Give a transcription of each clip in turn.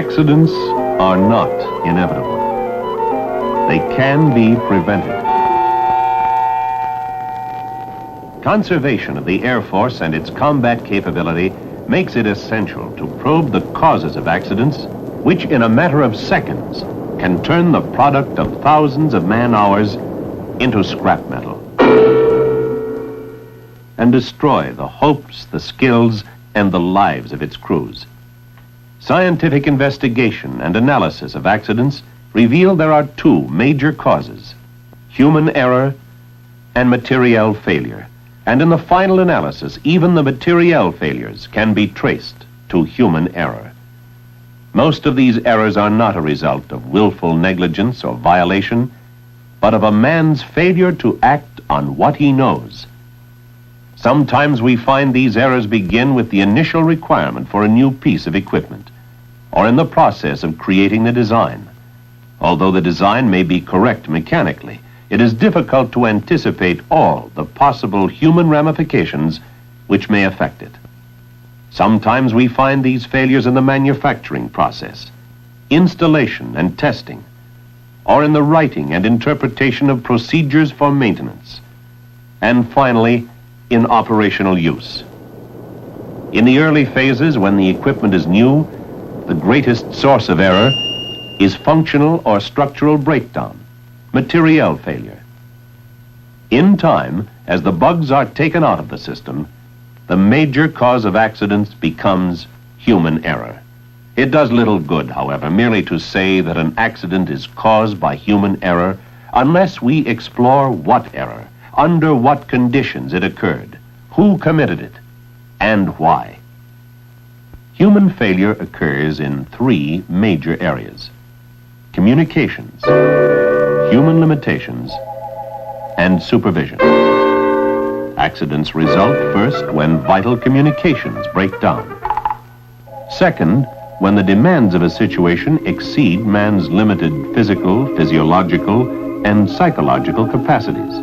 Accidents are not inevitable. They can be prevented. Conservation of the Air Force and its combat capability makes it essential to probe the causes of accidents, which in a matter of seconds can turn the product of thousands of man-hours into scrap metal and destroy the hopes, the skills, and the lives of its crews. Scientific investigation and analysis of accidents reveal there are two major causes: human error and materiel failure. And in the final analysis, even the materiel failures can be traced to human error. Most of these errors are not a result of willful negligence or violation, but of a man's failure to act on what he knows. Sometimes we find these errors begin with the initial requirement for a new piece of equipment, or in the process of creating the design. Although the design may be correct mechanically, it is difficult to anticipate all the possible human ramifications which may affect it. Sometimes we find these failures in the manufacturing process, installation and testing, or in the writing and interpretation of procedures for maintenance, and finally, in operational use. In the early phases, when the equipment is new, the greatest source of error is functional or structural breakdown, materiel failure. In time, as the bugs are taken out of the system, the major cause of accidents becomes human error. It does little good, however, merely to say that an accident is caused by human error unless we explore what error, under what conditions it occurred, who committed it, and why. Human failure occurs in three major areas: communications, human limitations, and supervision. Accidents result first when vital communications break down. Second, when the demands of a situation exceed man's limited physical, physiological, and psychological capacities.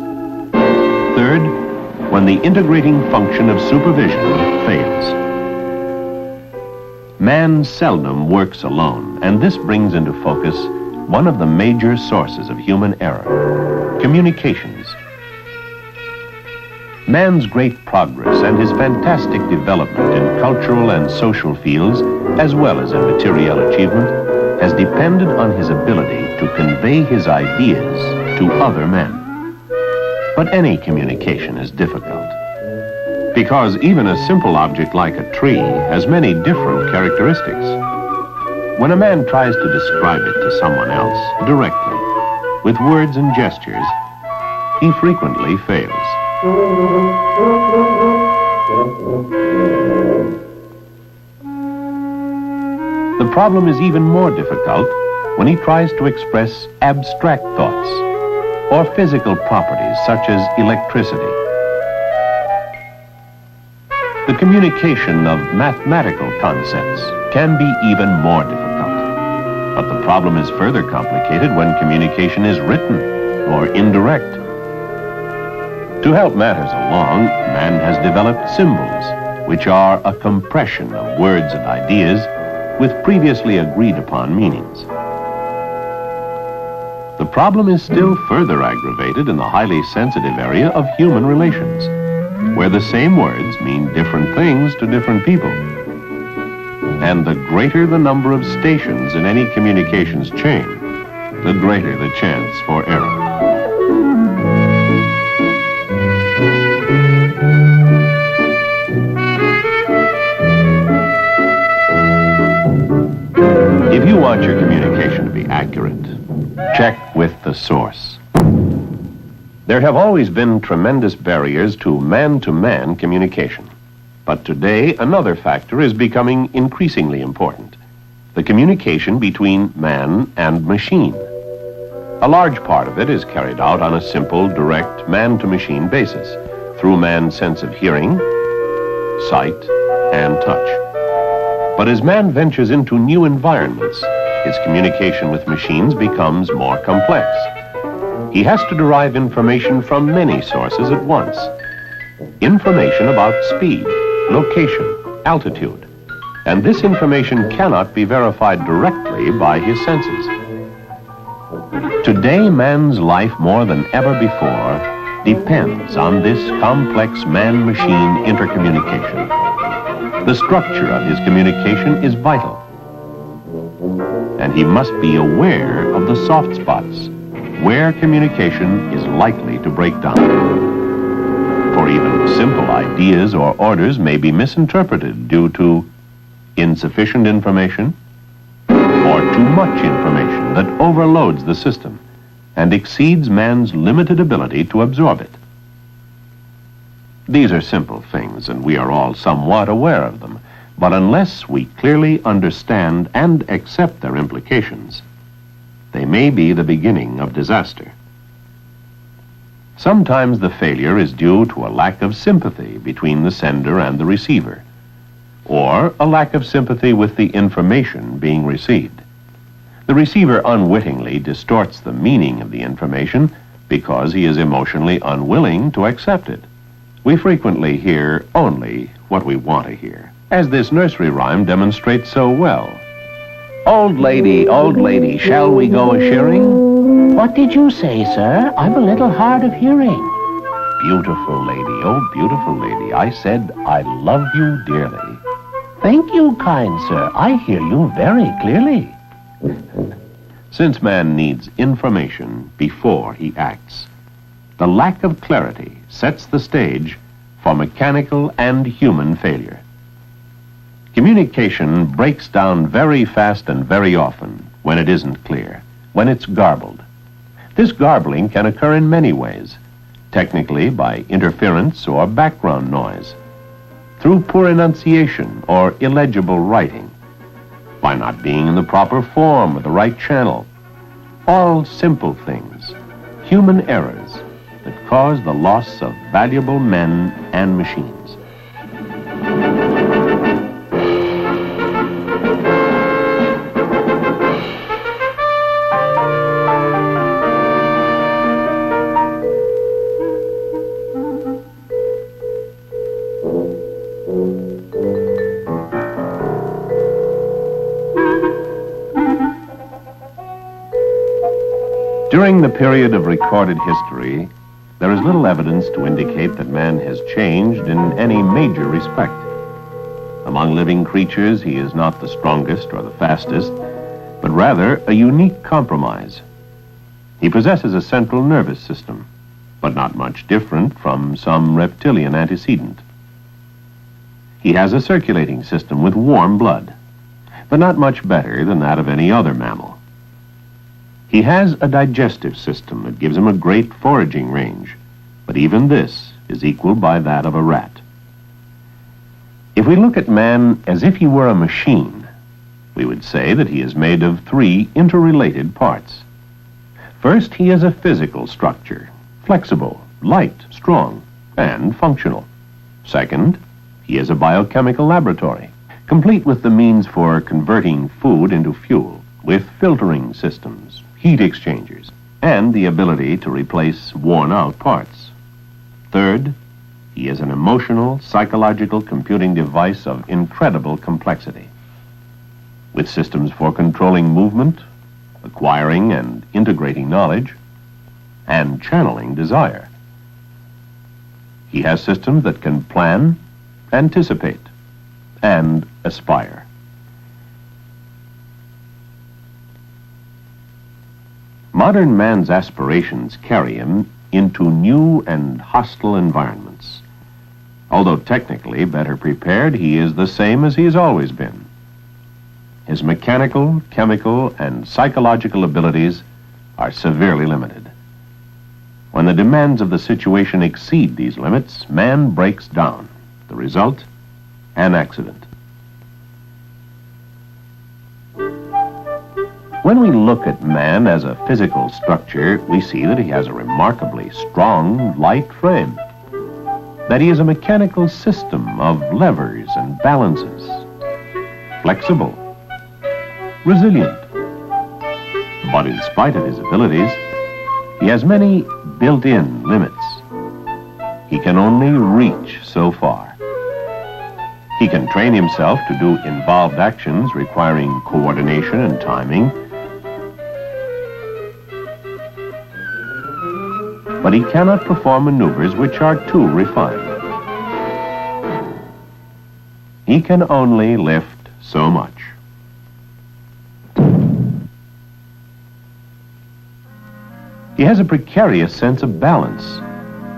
Third, when the integrating function of supervision fails. Man seldom works alone, and this brings into focus one of the major sources of human error: communications. Man's great progress and his fantastic development in cultural and social fields, as well as in material achievement, has depended on his ability to convey his ideas to other men. But any communication is difficult, because even a simple object like a tree has many different characteristics. When a man tries to describe it to someone else directly, with words and gestures, he frequently fails. The problem is even more difficult when he tries to express abstract thoughts or physical properties such as electricity. The communication of mathematical concepts can be even more difficult. But the problem is further complicated when communication is written or indirect. To help matters along, man has developed symbols, which are a compression of words and ideas with previously agreed upon meanings. The problem is still further aggravated in the highly sensitive area of human relations, where the same words mean different things to different people. And the greater the number of stations in any communications chain, the greater the chance for error. If you want your communication to be accurate, check with the source. There have always been tremendous barriers to man-to-man communication. But today, another factor is becoming increasingly important: the communication between man and machine. A large part of it is carried out on a simple, direct, man-to-machine basis, through man's sense of hearing, sight, and touch. But as man ventures into new environments, his communication with machines becomes more complex. He has to derive information from many sources at once. Information about speed, location, altitude, and this information cannot be verified directly by his senses. Today, man's life more than ever before depends on this complex man-machine intercommunication. The structure of his communication is vital, and he must be aware of the soft spots where communication is likely to break down. For even simple ideas or orders may be misinterpreted due to insufficient information or too much information that overloads the system and exceeds man's limited ability to absorb it. These are simple things, and we are all somewhat aware of them, but unless we clearly understand and accept their implications, they may be the beginning of disaster. Sometimes the failure is due to a lack of sympathy between the sender and the receiver, or a lack of sympathy with the information being received. The receiver unwittingly distorts the meaning of the information because he is emotionally unwilling to accept it. We frequently hear only what we want to hear, as this nursery rhyme demonstrates so well. Old lady, shall we go a-shearing? What did you say, sir? I'm a little hard of hearing. Beautiful lady, oh beautiful lady, I said I love you dearly. Thank you, kind sir. I hear you very clearly. Since man needs information before he acts, the lack of clarity sets the stage for mechanical and human failure. Communication breaks down very fast and very often when it isn't clear, when it's garbled. This garbling can occur in many ways, technically by interference or background noise, through poor enunciation or illegible writing, by not being in the proper form or the right channel. All simple things, human errors that cause the loss of valuable men and machines. During the period of recorded history, there is little evidence to indicate that man has changed in any major respect. Among living creatures, he is not the strongest or the fastest, but rather a unique compromise. He possesses a central nervous system, but not much different from some reptilian antecedent. He has a circulating system with warm blood, but not much better than that of any other mammal. He has a digestive system that gives him a great foraging range, but even this is equaled by that of a rat. If we look at man as if he were a machine, we would say that he is made of three interrelated parts. First, he is a physical structure, flexible, light, strong, and functional. Second, he is a biochemical laboratory, complete with the means for converting food into fuel, with filtering systems, heat exchangers, and the ability to replace worn-out parts. Third, he is an emotional, psychological computing device of incredible complexity, with systems for controlling movement, acquiring and integrating knowledge, and channeling desire. He has systems that can plan, anticipate, and aspire. Modern man's aspirations carry him into new and hostile environments. Although technically better prepared, he is the same as he has always been. His mechanical, chemical, and psychological abilities are severely limited. When the demands of the situation exceed these limits, man breaks down. The result, an accident. When we look at man as a physical structure, we see that he has a remarkably strong, light frame, that he is a mechanical system of levers and balances, flexible, resilient. But in spite of his abilities, he has many built-in limits. He can only reach so far. He can train himself to do involved actions requiring coordination and timing, but he cannot perform maneuvers which are too refined. He can only lift so much. He has a precarious sense of balance.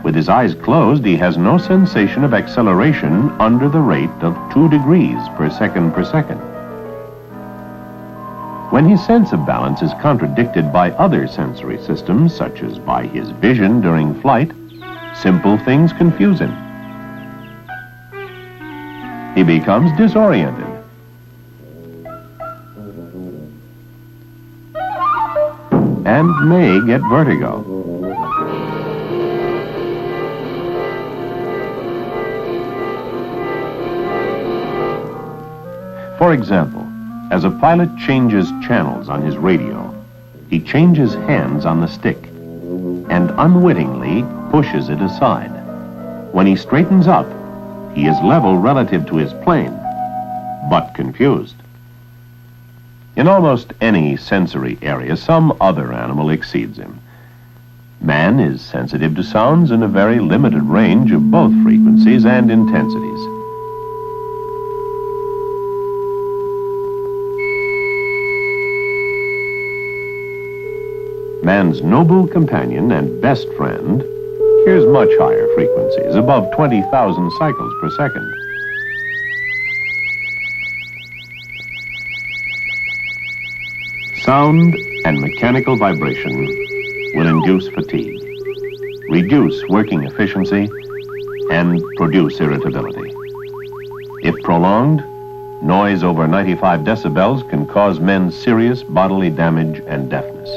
With his eyes closed, he has no sensation of acceleration under the rate of 2 degrees per second per second. When his sense of balance is contradicted by other sensory systems, such as by his vision during flight, simple things confuse him. He becomes disoriented. And may get vertigo. For example, as a pilot changes channels on his radio, he changes hands on the stick and unwittingly pushes it aside. When he straightens up, he is level relative to his plane, but confused. In almost any sensory area, some other animal exceeds him. Man is sensitive to sounds in a very limited range of both frequencies and intensities. Man's noble companion and best friend hears much higher frequencies, above 20,000 cycles per second. Sound and mechanical vibration will induce fatigue, reduce working efficiency, and produce irritability. If prolonged, noise over 95 decibels can cause men serious bodily damage and deafness.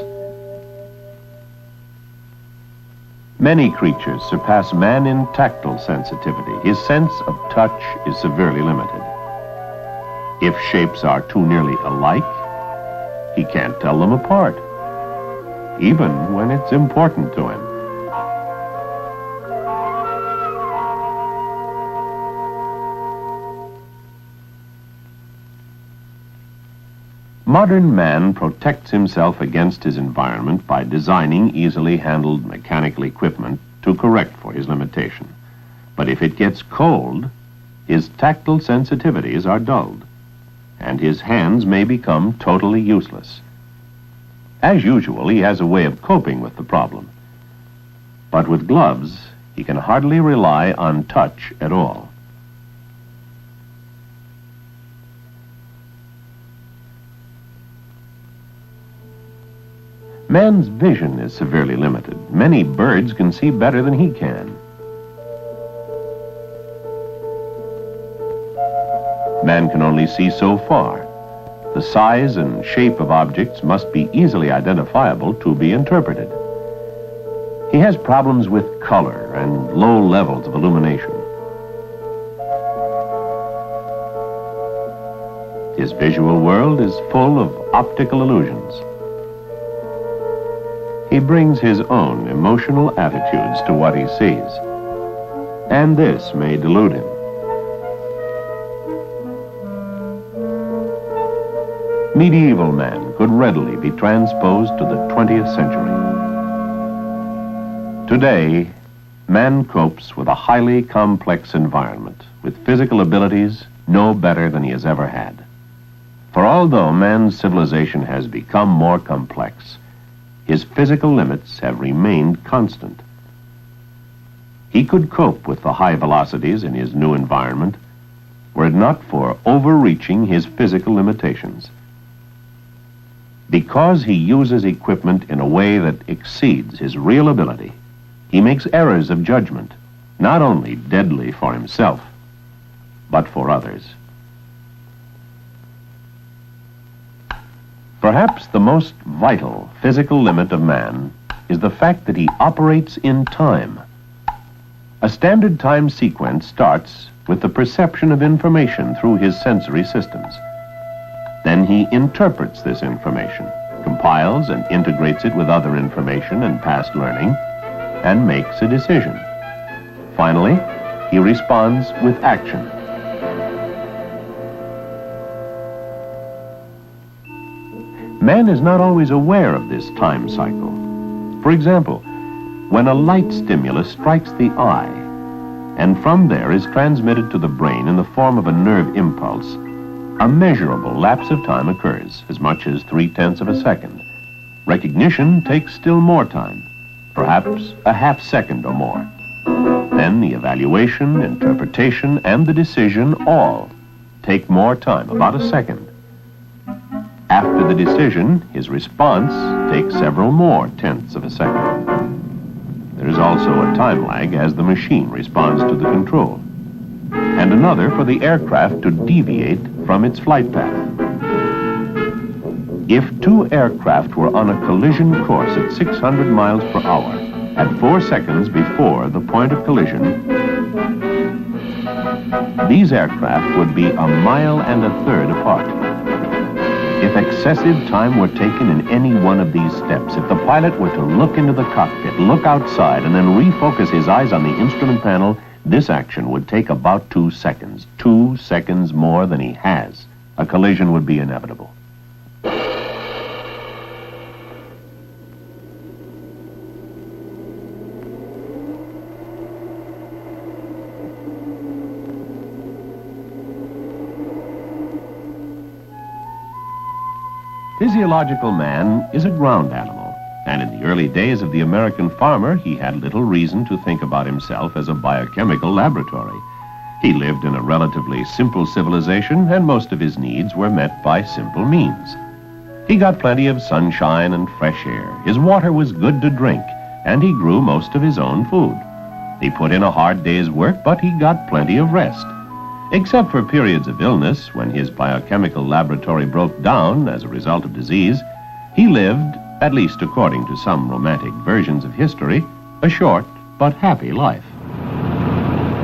Many creatures surpass man in tactile sensitivity. His sense of touch is severely limited. If shapes are too nearly alike, he can't tell them apart, even when it's important to him. Modern man protects himself against his environment by designing easily handled mechanical equipment to correct for his limitation. But if it gets cold, his tactile sensitivities are dulled, and his hands may become totally useless. As usual, he has a way of coping with the problem. But with gloves, he can hardly rely on touch at all. Man's vision is severely limited. Many birds can see better than he can. Man can only see so far. The size and shape of objects must be easily identifiable to be interpreted. He has problems with color and low levels of illumination. His visual world is full of optical illusions. He brings his own emotional attitudes to what he sees, and this may delude him. Medieval man could readily be transposed to the 20th century. Today, man copes with a highly complex environment, with physical abilities no better than he has ever had. For although man's civilization has become more complex, his physical limits have remained constant. He could cope with the high velocities in his new environment were it not for overreaching his physical limitations. Because he uses equipment in a way that exceeds his real ability, he makes errors of judgment, not only deadly for himself, but for others. Perhaps the most vital physical limit of man is the fact that he operates in time. A standard time sequence starts with the perception of information through his sensory systems. Then he interprets this information, compiles and integrates it with other information and past learning, and makes a decision. Finally, he responds with action. Man is not always aware of this time cycle. For example, when a light stimulus strikes the eye, and from there is transmitted to the brain in the form of a nerve impulse, a measurable lapse of time occurs, as much as 0.3 of a second. Recognition takes still more time, perhaps a half second or more. Then the evaluation, interpretation, and the decision all take more time, about a second. After the decision, his response takes several more tenths of a second. There is also a time lag as the machine responds to the control, and another for the aircraft to deviate from its flight path. If two aircraft were on a collision course at 600 miles per hour, at 4 seconds before the point of collision, these aircraft would be 1.3 miles apart. If excessive time were taken in any one of these steps, if the pilot were to look into the cockpit, look outside, and then refocus his eyes on the instrument panel, this action would take about 2 seconds. 2 seconds more than he has. A collision would be inevitable. Physiological man is a ground animal, and in the early days of the American farmer, he had little reason to think about himself as a biochemical laboratory. He lived in a relatively simple civilization, and most of his needs were met by simple means. He got plenty of sunshine and fresh air. His water was good to drink, and he grew most of his own food. He put in a hard day's work, but he got plenty of rest. Except for periods of illness, when his biochemical laboratory broke down as a result of disease, he lived, at least according to some romantic versions of history, a short but happy life.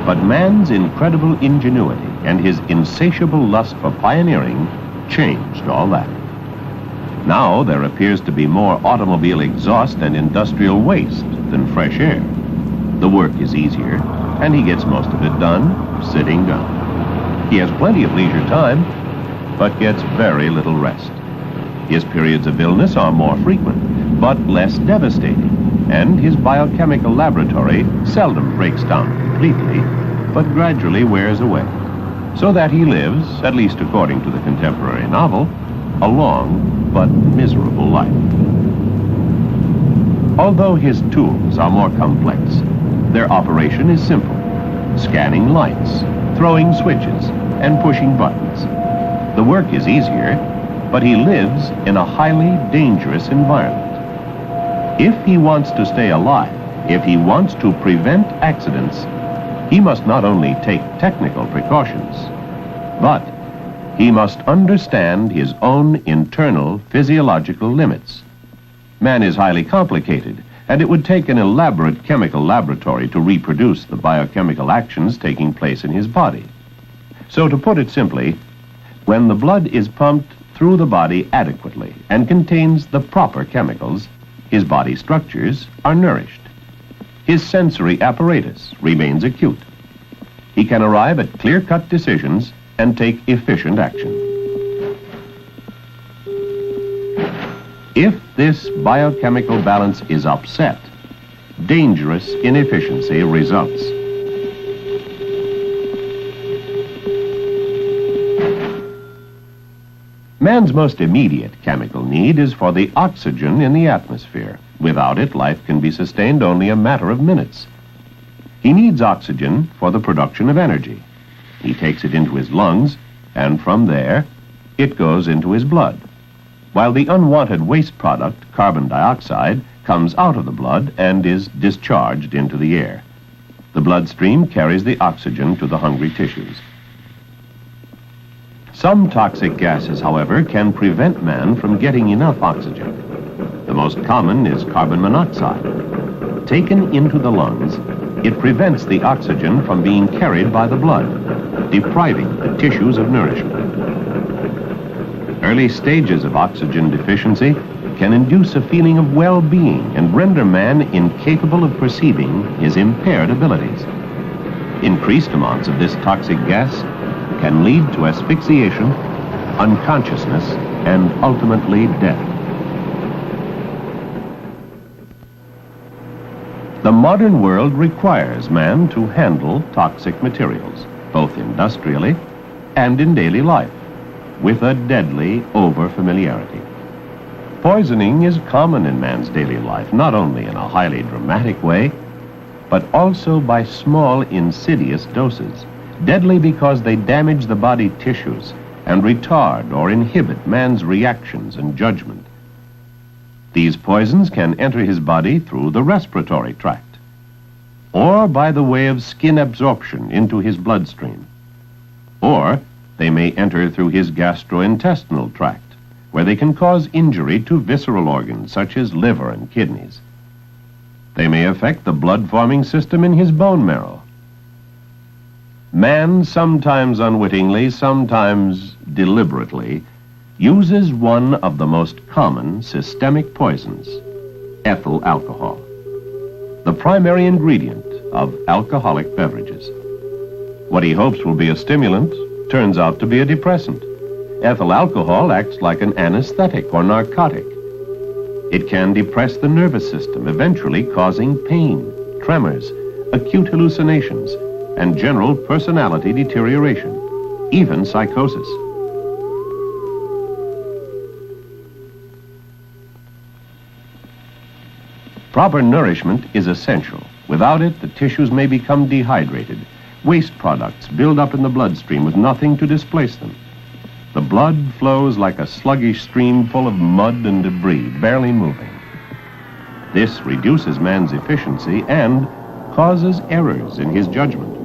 But man's incredible ingenuity and his insatiable lust for pioneering changed all that. Now there appears to be more automobile exhaust and industrial waste than fresh air. The work is easier, and he gets most of it done sitting down. He has plenty of leisure time, but gets very little rest. His periods of illness are more frequent, but less devastating, and his biochemical laboratory seldom breaks down completely, but gradually wears away, so that he lives, at least according to the contemporary novel, a long but miserable life. Although his tools are more complex, their operation is simple: scanning lights, throwing switches, and pushing buttons. The work is easier, but he lives in a highly dangerous environment. If he wants to stay alive, if he wants to prevent accidents, he must not only take technical precautions, but he must understand his own internal physiological limits. Man is highly complicated, and it would take an elaborate chemical laboratory to reproduce the biochemical actions taking place in his body. So to put it simply, when the blood is pumped through the body adequately and contains the proper chemicals, his body structures are nourished. His sensory apparatus remains acute. He can arrive at clear-cut decisions and take efficient action. If this biochemical balance is upset, dangerous inefficiency results. Man's most immediate chemical need is for the oxygen in the atmosphere. Without it, life can be sustained only a matter of minutes. He needs oxygen for the production of energy. He takes it into his lungs, and from there, it goes into his blood, while the unwanted waste product, carbon dioxide, comes out of the blood and is discharged into the air. The bloodstream carries the oxygen to the hungry tissues. Some toxic gases, however, can prevent man from getting enough oxygen. The most common is carbon monoxide. Taken into the lungs, it prevents the oxygen from being carried by the blood, depriving the tissues of nourishment. Early stages of oxygen deficiency can induce a feeling of well-being and render man incapable of perceiving his impaired abilities. Increased amounts of this toxic gas can lead to asphyxiation, unconsciousness, and ultimately death. The modern world requires man to handle toxic materials, both industrially and in daily life, with a deadly over-familiarity. Poisoning is common in man's daily life, not only in a highly dramatic way, but also by small, insidious doses, deadly because they damage the body tissues and retard or inhibit man's reactions and judgment. These poisons can enter his body through the respiratory tract, or by the way of skin absorption into his bloodstream, or they may enter through his gastrointestinal tract, where they can cause injury to visceral organs such as liver and kidneys. They may affect the blood-forming system in his bone marrow. Man, sometimes unwittingly, sometimes deliberately, uses one of the most common systemic poisons, ethyl alcohol, the primary ingredient of alcoholic beverages. What he hopes will be a stimulant turns out to be a depressant. Ethyl alcohol acts like an anesthetic or narcotic. It can depress the nervous system, eventually causing pain, tremors, acute hallucinations, and general personality deterioration, even psychosis. Proper nourishment is essential. Without it, the tissues may become dehydrated. Waste products build up in the bloodstream with nothing to displace them. The blood flows like a sluggish stream full of mud and debris, barely moving. This reduces man's efficiency and causes errors in his judgment.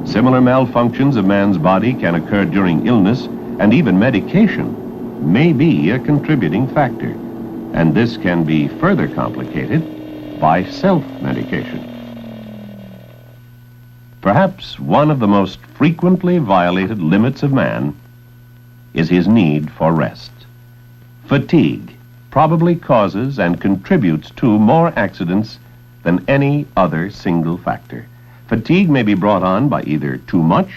Similar malfunctions of man's body can occur during illness, and even medication may be a contributing factor. And this can be further complicated by self-medication. Perhaps one of the most frequently violated limits of man is his need for rest. Fatigue probably causes and contributes to more accidents than any other single factor. Fatigue may be brought on by either too much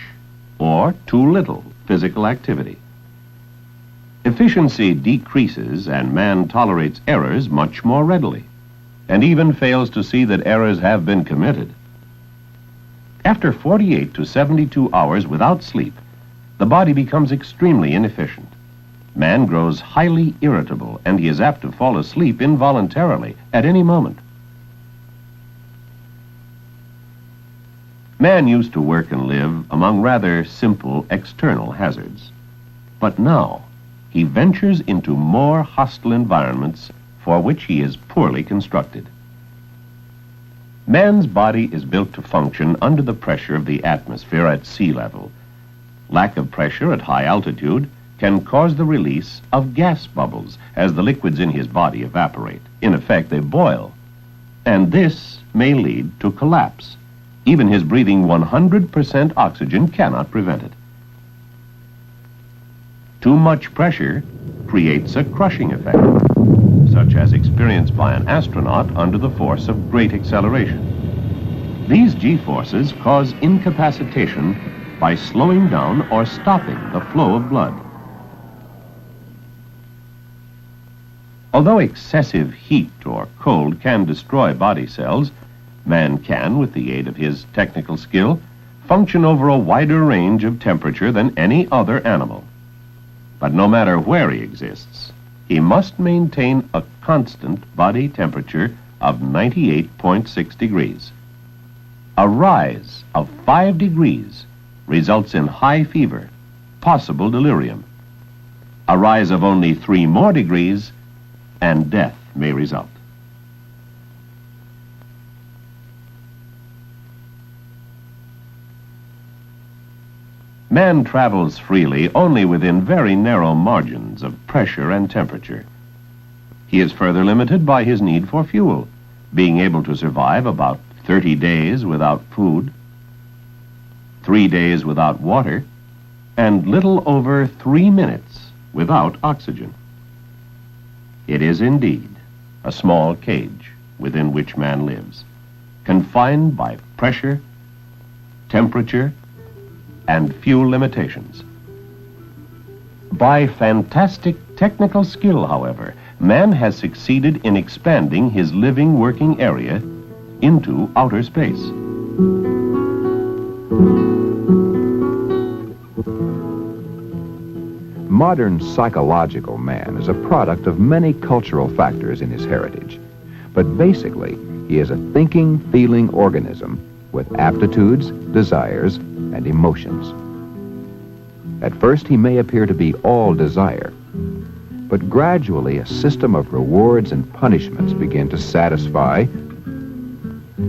or too little physical activity. Efficiency decreases and man tolerates errors much more readily, and even fails to see that errors have been committed. After 48 to 72 hours without sleep, the body becomes extremely inefficient. Man grows highly irritable, and he is apt to fall asleep involuntarily at any moment. Man used to work and live among rather simple external hazards, but now he ventures into more hostile environments for which he is poorly constructed. Man's body is built to function under the pressure of the atmosphere at sea level. Lack of pressure at high altitude can cause the release of gas bubbles as the liquids in his body evaporate. In effect, they boil, and this may lead to collapse. Even his breathing 100% oxygen cannot prevent it. Too much pressure creates a crushing effect, such as experienced by an astronaut under the force of great acceleration. These G-forces cause incapacitation by slowing down or stopping the flow of blood. Although excessive heat or cold can destroy body cells, man can, with the aid of his technical skill, function over a wider range of temperature than any other animal. But no matter where he exists, he must maintain a constant body temperature of 98.6 degrees. A rise of 5 degrees results in high fever, possible delirium. A rise of only 3 more degrees, and death may result. Man travels freely only within very narrow margins of pressure and temperature. He is further limited by his need for fuel, being able to survive about 30 days without food, 3 days without water, and little over 3 minutes without oxygen. It is indeed a small cage within which man lives, confined by pressure, temperature, and fuel limitations. By fantastic technical skill, however, man has succeeded in expanding his living working area into outer space. Modern psychological man is a product of many cultural factors in his heritage. But basically, he is a thinking, feeling organism with aptitudes, desires, and emotions. At first, he may appear to be all desire, but gradually a system of rewards and punishments begin to satisfy,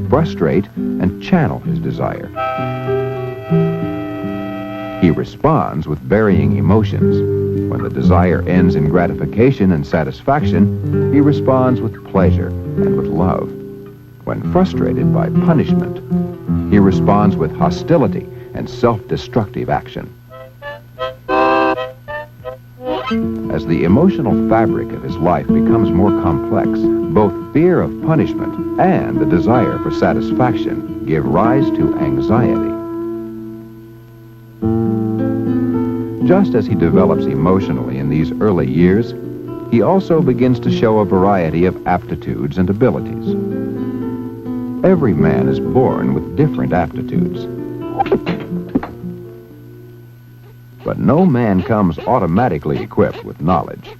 frustrate, and channel his desire. He responds with varying emotions. When the desire ends in gratification and satisfaction, he responds with pleasure and with love. When frustrated by punishment, he responds with hostility and self-destructive action. As the emotional fabric of his life becomes more complex, both fear of punishment and the desire for satisfaction give rise to anxiety. Just as he develops emotionally in these early years, he also begins to show a variety of aptitudes and abilities. Every man is born with different aptitudes. But no man comes automatically equipped with knowledge.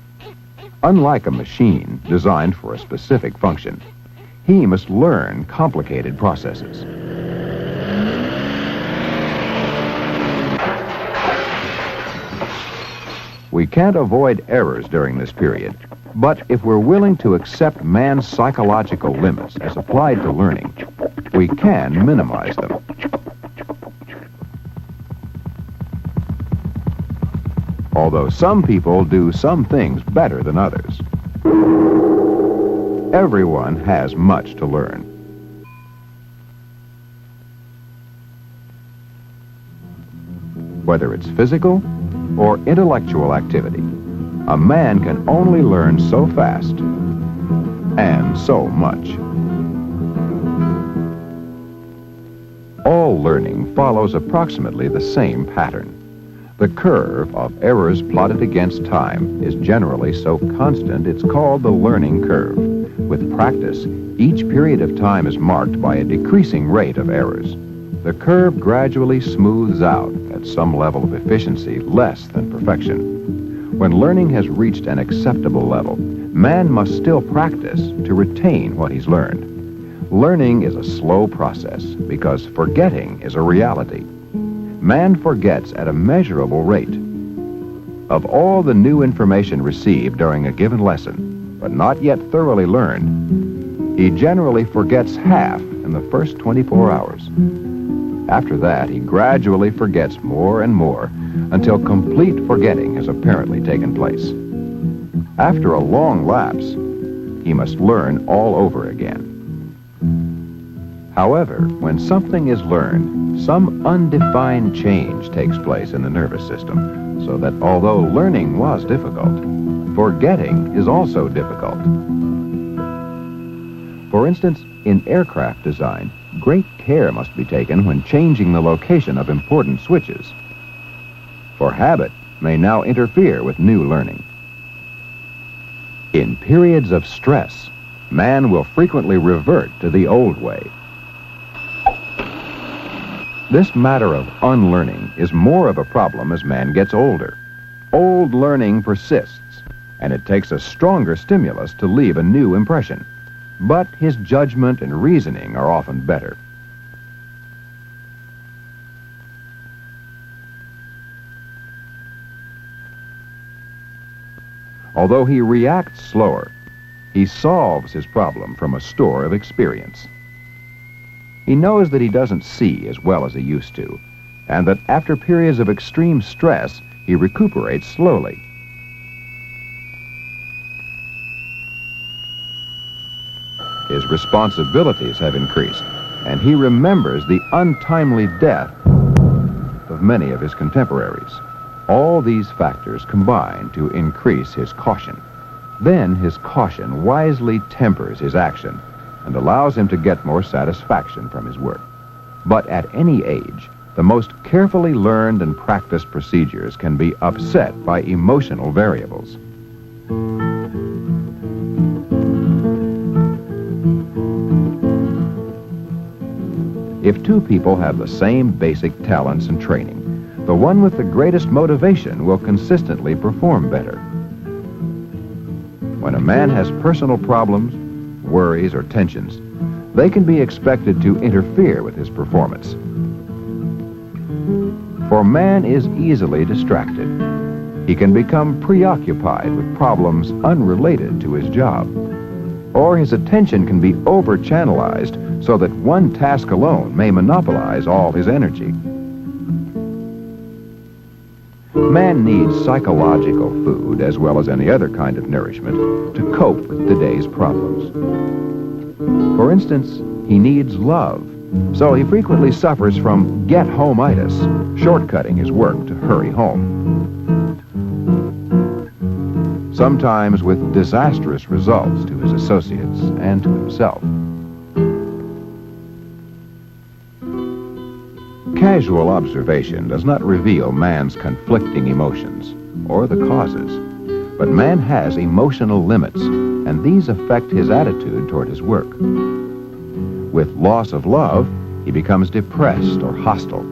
Unlike a machine designed for a specific function, he must learn complicated processes. We can't avoid errors during this period, but if we're willing to accept man's psychological limits as applied to learning, we can minimize them. Although some people do some things better than others, everyone has much to learn. Whether it's physical or intellectual activity, a man can only learn so fast and so much. All learning follows approximately the same pattern. The curve of errors plotted against time is generally so constant it's called the learning curve. With practice, each period of time is marked by a decreasing rate of errors. The curve gradually smooths out at some level of efficiency less than perfection. When learning has reached an acceptable level, man must still practice to retain what he's learned. Learning is a slow process because forgetting is a reality. Man forgets at a measurable rate. Of all the new information received during a given lesson, but not yet thoroughly learned, he generally forgets half in the first 24 hours. After that, he gradually forgets more and more until complete forgetting has apparently taken place. After a long lapse, he must learn all over again. However, when something is learned, some undefined change takes place in the nervous system, so that although learning was difficult, forgetting is also difficult. For instance, in aircraft design, great care must be taken when changing the location of important switches, for habit may now interfere with new learning. In periods of stress, man will frequently revert to the old way. This matter of unlearning is more of a problem as man gets older. Old learning persists, and it takes a stronger stimulus to leave a new impression. But his judgment and reasoning are often better. Although he reacts slower, he solves his problem from a store of experience. He knows that he doesn't see as well as he used to, and that after periods of extreme stress, he recuperates slowly. His responsibilities have increased, and he remembers the untimely death of many of his contemporaries. All these factors combine to increase his caution. Then his caution wisely tempers his action and allows him to get more satisfaction from his work. But at any age, the most carefully learned and practiced procedures can be upset by emotional variables. If two people have the same basic talents and training, the one with the greatest motivation will consistently perform better. When a man has personal problems, worries, or tensions, they can be expected to interfere with his performance. For man is easily distracted. He can become preoccupied with problems unrelated to his job, or his attention can be over-channelized so that one task alone may monopolize all his energy. Man needs psychological food as well as any other kind of nourishment to cope with today's problems. For instance, he needs love, so he frequently suffers from get-home-itis, shortcutting his work to hurry home. Sometimes with disastrous results to his associates and to himself. Casual observation does not reveal man's conflicting emotions or the causes, but man has emotional limits, and these affect his attitude toward his work. With loss of love, he becomes depressed or hostile.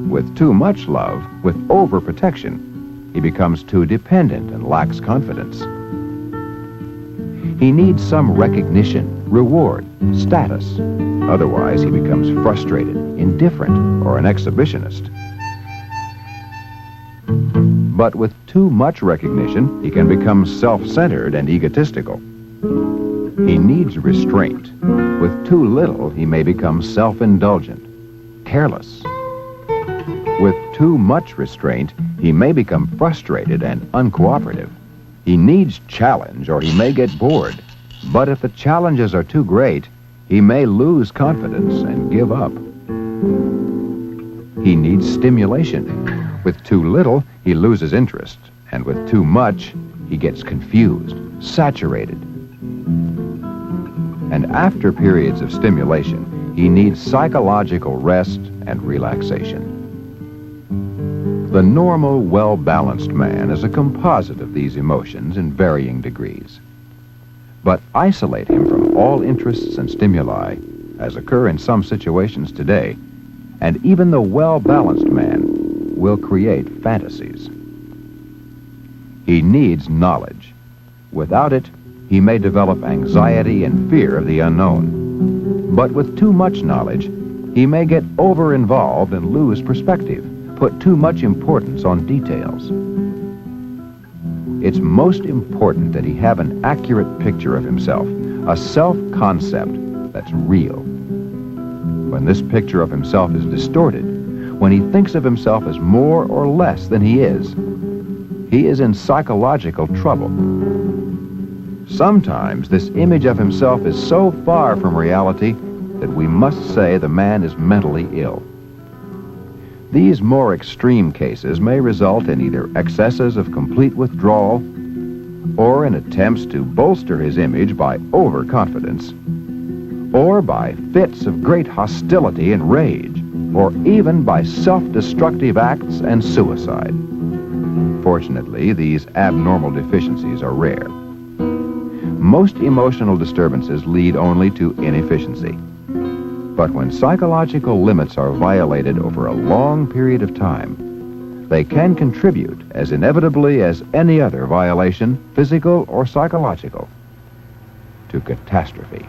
With too much love, with overprotection, he becomes too dependent and lacks confidence. He needs some recognition, reward, status. Otherwise, he becomes frustrated, indifferent, or an exhibitionist. But with too much recognition, he can become self-centered and egotistical. He needs restraint. With too little, he may become self-indulgent, careless. With too much restraint, he may become frustrated and uncooperative. He needs challenge or he may get bored. But if the challenges are too great, he may lose confidence and give up. He needs stimulation. With too little, he loses interest. And with too much, he gets confused, saturated. And after periods of stimulation, he needs psychological rest and relaxation. The normal, well-balanced man is a composite of these emotions in varying degrees. But isolate him from all interests and stimuli, as occur in some situations today, and even the well-balanced man will create fantasies. He needs knowledge. Without it, he may develop anxiety and fear of the unknown. But with too much knowledge, he may get over-involved and lose perspective, put too much importance on details. It's most important that he have an accurate picture of himself, a self-concept that's real. When this picture of himself is distorted, when he thinks of himself as more or less than he is in psychological trouble. Sometimes this image of himself is so far from reality that we must say the man is mentally ill. These more extreme cases may result in either excesses of complete withdrawal or in attempts to bolster his image by overconfidence, or by fits of great hostility and rage, or even by self-destructive acts and suicide. Fortunately, these abnormal deficiencies are rare. Most emotional disturbances lead only to inefficiency. But when psychological limits are violated over a long period of time, they can contribute as inevitably as any other violation, physical or psychological, to catastrophe.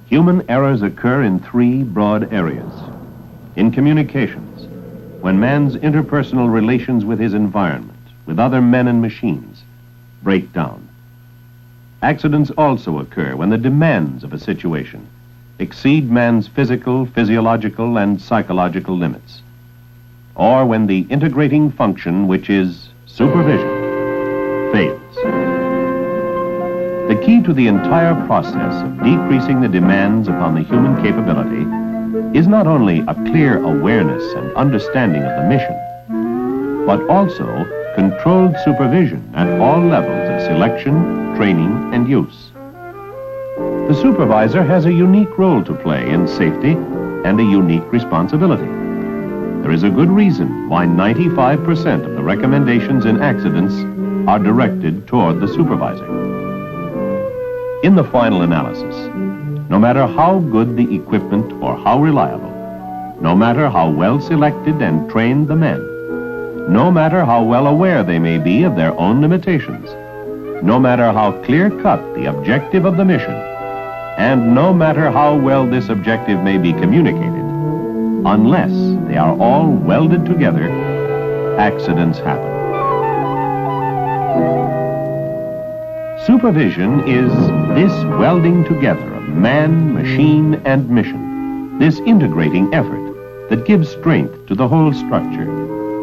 Human errors occur in three broad areas. In communications, when man's interpersonal relations with his environment, with other men and machines, break down. Accidents also occur when the demands of a situation exceed man's physical, physiological, and psychological limits, or when the integrating function, which is supervision, fails. The key to the entire process of decreasing the demands upon the human capability is not only a clear awareness and understanding of the mission, but also controlled supervision at all levels of selection, training, and use. The supervisor has a unique role to play in safety and a unique responsibility. There is a good reason why 95% of the recommendations in accidents are directed toward the supervisor. In the final analysis, no matter how good the equipment or how reliable, no matter how well selected and trained the men, no matter how well aware they may be of their own limitations, no matter how clear-cut the objective of the mission, and no matter how well this objective may be communicated, unless they are all welded together, accidents happen. Supervision is this welding together of man, machine, and mission, this integrating effort that gives strength to the whole structure.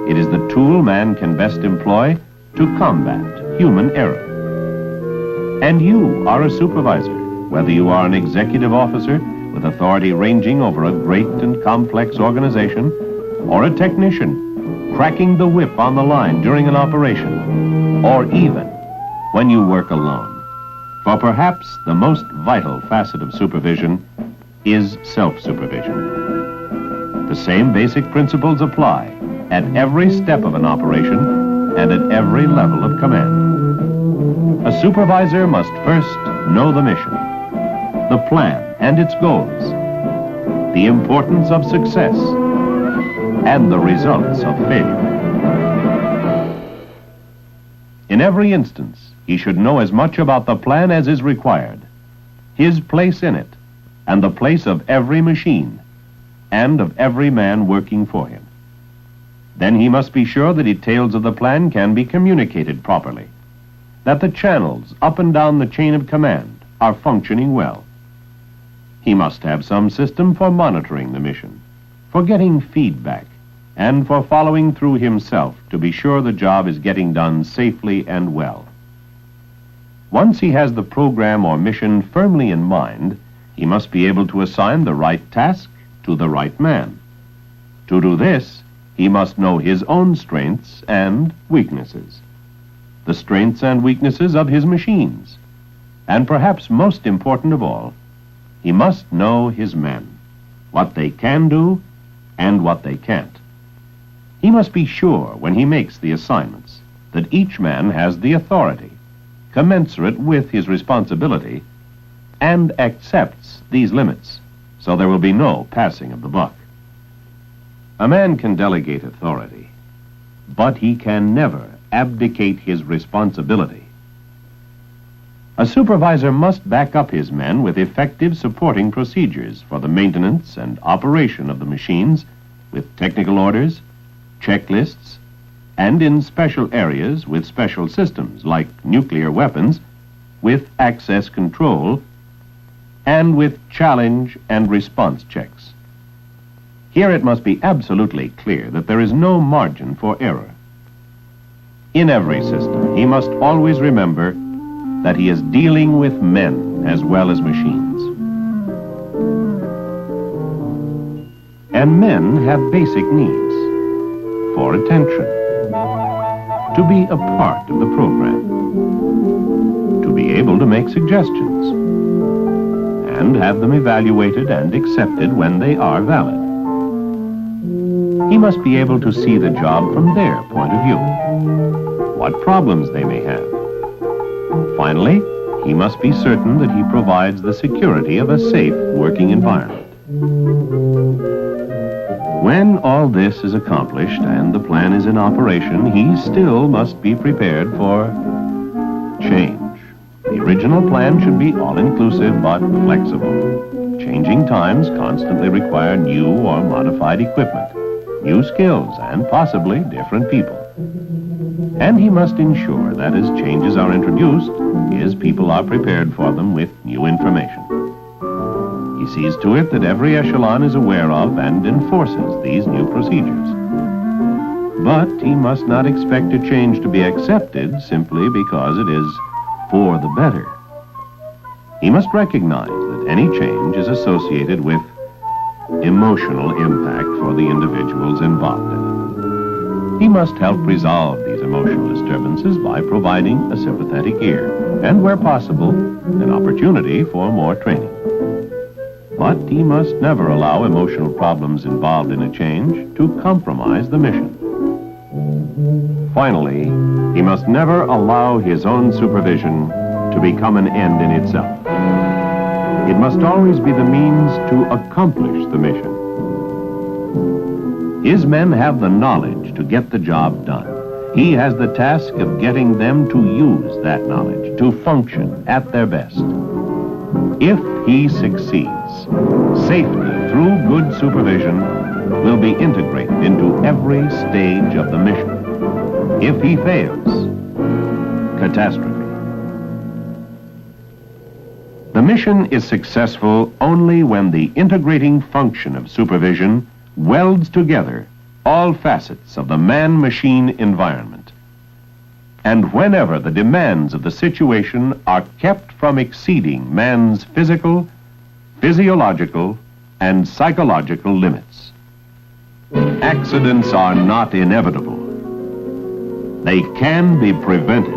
It is the tool man can best employ to combat human error. And you are a supervisor, whether you are an executive officer with authority ranging over a great and complex organization, or a technician cracking the whip on the line during an operation, or even when you work alone. For perhaps the most vital facet of supervision is self-supervision. The same basic principles apply at every step of an operation and at every level of command. A supervisor must first know the mission, the plan and its goals, the importance of success, and the results of failure. In every instance, he should know as much about the plan as is required, his place in it, and the place of every machine, and of every man working for him. Then he must be sure the details of the plan can be communicated properly, that the channels up and down the chain of command are functioning well. He must have some system for monitoring the mission, for getting feedback, and for following through himself to be sure the job is getting done safely and well. Once he has the program or mission firmly in mind, he must be able to assign the right task to the right man. To do this, he must know his own strengths and weaknesses, the strengths and weaknesses of his machines, and perhaps most important of all, he must know his men, what they can do and what they can't. He must be sure when he makes the assignments that each man has the authority commensurate with his responsibility and accepts these limits, so there will be no passing of the buck. A man can delegate authority, but he can never abdicate his responsibility. A supervisor must back up his men with effective supporting procedures for the maintenance and operation of the machines, with technical orders, checklists, and in special areas with special systems like nuclear weapons, with access control, and with challenge and response checks. Here it must be absolutely clear that there is no margin for error. In every system, he must always remember that he is dealing with men as well as machines. And men have basic needs for attention, to be a part of the program, to be able to make suggestions, and have them evaluated and accepted when they are valid. He must be able to see the job from their point of view, what problems they may have. Finally, he must be certain that he provides the security of a safe working environment. When all this is accomplished and the plan is in operation, he still must be prepared for change. The original plan should be all-inclusive but flexible. Changing times constantly require new or modified equipment, new skills, and possibly different people. And he must ensure that as changes are introduced, his people are prepared for them with new information. He sees to it that every echelon is aware of and enforces these new procedures. But he must not expect a change to be accepted simply because it is for the better. He must recognize that any change is associated with emotional impact for the individuals involved in it. He must help resolve these emotional disturbances by providing a sympathetic ear, and where possible, an opportunity for more training. But he must never allow emotional problems involved in a change to compromise the mission. Finally, He must never allow his own supervision to become an end in itself. It must always be the means to accomplish the mission. His men have the knowledge to get the job done. He has the task of getting them to use that knowledge, to function at their best. If he succeeds, safety through good supervision will be integrated into every stage of the mission. If he fails, catastrophe. The mission is successful only when the integrating function of supervision welds together all facets of the man-machine environment. And whenever the demands of the situation are kept from exceeding man's physical, physiological, and psychological limits. Accidents are not inevitable. They can be prevented.